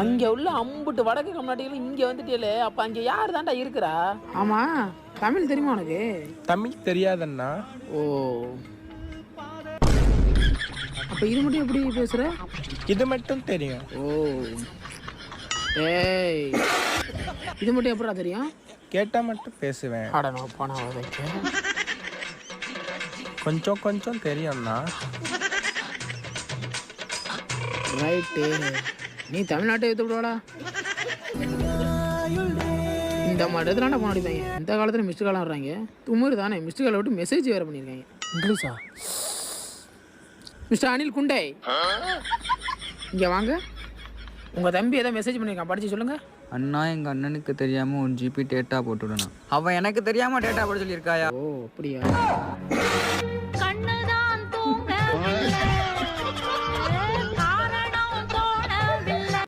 அங்க உள்ள அம்புட்டு வடக்கு கம்நாட்டிகள் இங்க வந்துட்டே. அப்ப அங்க யார் தான்டா இருக்கிறா? ஆமா, தமிழ் தெரியுமா உனக்கு? தமிழ் தெரியாதண்ணா. ஓ, அப்ப இது மட்டும் எப்படி பேசுற? இது மட்டும் தெரியும். ஓ, ஏய், இது மட்டும் எப்படா தெரியும்? கேட்டா மட்டும் பேசுவேன். அட நான் போனா வைக்க. கொஞ்சம் கொஞ்சம் தெரியும்ண்ணா. ரைட்டு, நீ தமிழ்நாட்டை எடுத்து விடுவாடா. இந்த மாதிரி இடத்துல போன அடிப்பாங்க. இந்த காலத்தில் மிஸ்டு காலம் வர்றாங்க. தும்முறு தானே, மிஸ்டு காலை விட்டு மெசேஜ் வேறு பண்ணியிருக்காங்க. இங்கிலீஷா? மிஸ்டர் அனில் குண்டே, இங்கே வாங்க. உங்கள் தம்பி ஏதோ மெசேஜ் பண்ணியிருக்கான், படித்து சொல்லுங்கள். அண்ணா, எங்கள் அண்ணனுக்கு தெரியாமல் 1 GB டேட்டா போட்டுவிடணும். அவன் எனக்கு தெரியாமல் டேட்டா போட சொல்லியிருக்காயா? ஓ அப்படியா?